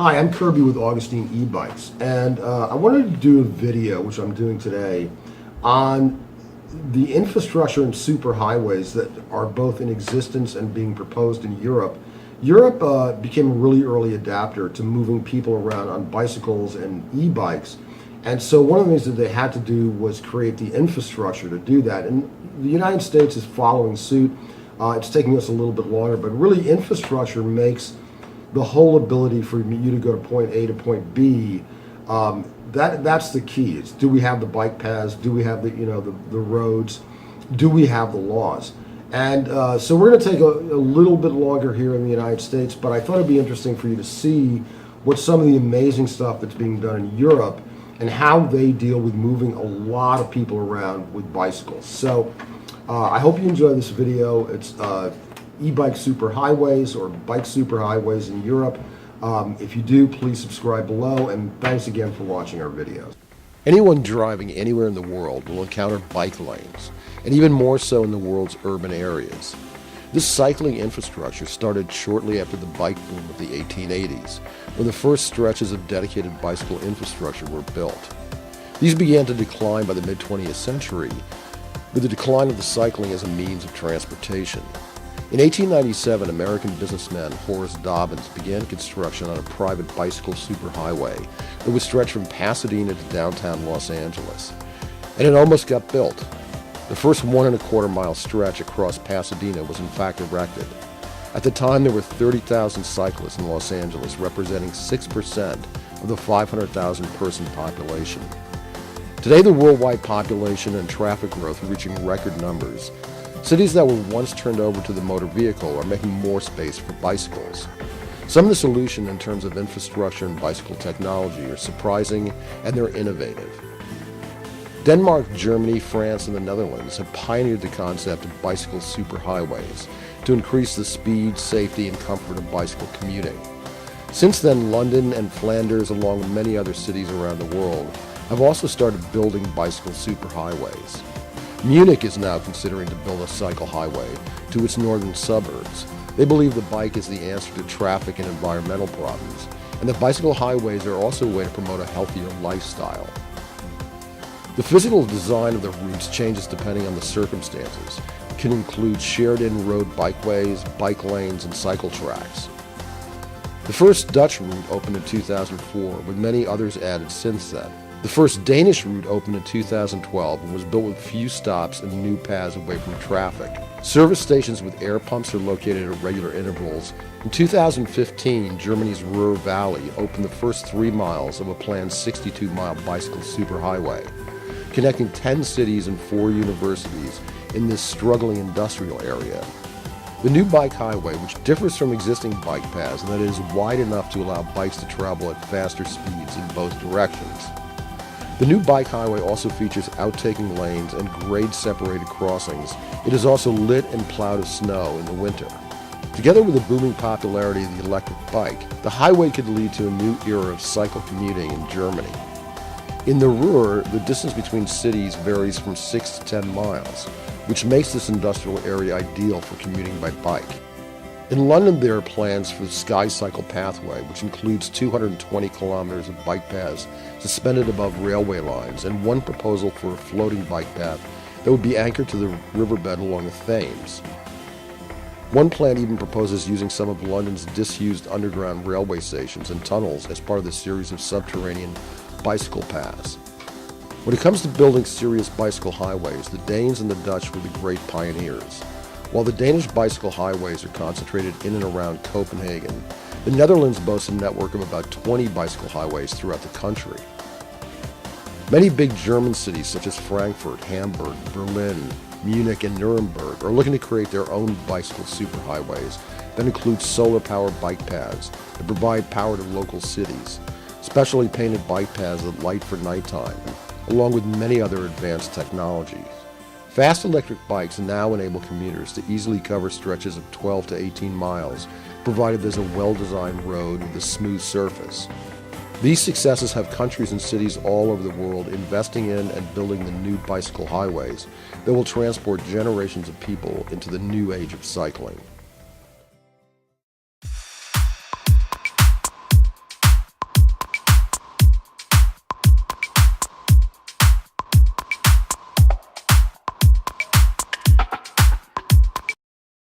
Hi, I'm Kirby with Augustine e-bikes, and I wanted to do a video, which I'm doing today, on the infrastructure and superhighways that are both in existence and being proposed in Europe. Europe became a really early adapter to moving people around on bicycles and e-bikes, and so one of the things that they had to do was create the infrastructure to do that, and the United States is following suit. It's taking us a little bit longer, but really infrastructure makes the whole ability for you to go to point A to point B, that's the key. It's, do we have the bike paths? Do we have the roads? Do we have the laws? And so we're going to take a little bit longer here in the United States, but I thought it'd be interesting for you to see what some of the amazing stuff that's being done in Europe and how they deal with moving a lot of people around with bicycles. So I hope you enjoy this video. It's e-bike superhighways or bike superhighways in Europe. If you do, please subscribe below, and thanks again for watching our videos. Anyone driving anywhere in the world will encounter bike lanes, and even more so in the world's urban areas. This cycling infrastructure started shortly after the bike boom of the 1880s, when the first stretches of dedicated bicycle infrastructure were built. These began to decline by the mid-20th century, with the decline of the cycling as a means of transportation. In 1897, American businessman Horace Dobbins began construction on a private bicycle superhighway that would stretch from Pasadena to downtown Los Angeles. And it almost got built. The first 1.25-mile stretch across Pasadena was in fact erected. At the time, there were 30,000 cyclists in Los Angeles, representing 6% of the 500,000-person population. Today, the worldwide population and traffic growth are reaching record numbers. Cities that were once turned over to the motor vehicle are making more space for bicycles. Some of the solutions in terms of infrastructure and bicycle technology are surprising, and they're innovative. Denmark, Germany, France, and the Netherlands have pioneered the concept of bicycle superhighways to increase the speed, safety, and comfort of bicycle commuting. Since then, London and Flanders, along with many other cities around the world, have also started building bicycle superhighways. Munich is now considering to build a cycle highway to its northern suburbs. They believe the bike is the answer to traffic and environmental problems, and that bicycle highways are also a way to promote a healthier lifestyle. The physical design of the routes changes depending on the circumstances. It can include shared in-road bikeways, bike lanes, and cycle tracks. The first Dutch route opened in 2004, with many others added since then. The first Danish route opened in 2012 and was built with few stops and new paths away from traffic. Service stations with air pumps are located at regular intervals. In 2015, Germany's Ruhr Valley opened the first 3 miles of a planned 62-mile bicycle superhighway, connecting 10 cities and 4 universities in this struggling industrial area. The new bike highway, which differs from existing bike paths in that it is wide enough to allow bikes to travel at faster speeds in both directions. The new bike highway also features outtaking lanes and grade-separated crossings. It is also lit and plowed of snow in the winter. Together with the booming popularity of the electric bike, the highway could lead to a new era of cycle commuting in Germany. In the Ruhr, the distance between cities varies from 6 to 10 miles, which makes this industrial area ideal for commuting by bike. In London, there are plans for the Sky Cycle Pathway, which includes 220 kilometers of bike paths suspended above railway lines, and one proposal for a floating bike path that would be anchored to the riverbed along the Thames. One plan even proposes using some of London's disused underground railway stations and tunnels as part of the series of subterranean bicycle paths. When it comes to building serious bicycle highways, the Danes and the Dutch were the great pioneers. While the Danish bicycle highways are concentrated in and around Copenhagen, the Netherlands boasts a network of about 20 bicycle highways throughout the country. Many big German cities such as Frankfurt, Hamburg, Berlin, Munich, and Nuremberg are looking to create their own bicycle superhighways that include solar-powered bike paths that provide power to local cities, specially painted bike paths that light for nighttime, along with many other advanced technologies. Fast electric bikes now enable commuters to easily cover stretches of 12 to 18 miles, provided there's a well-designed road with a smooth surface. These successes have countries and cities all over the world investing in and building the new bicycle highways that will transport generations of people into the new age of cycling.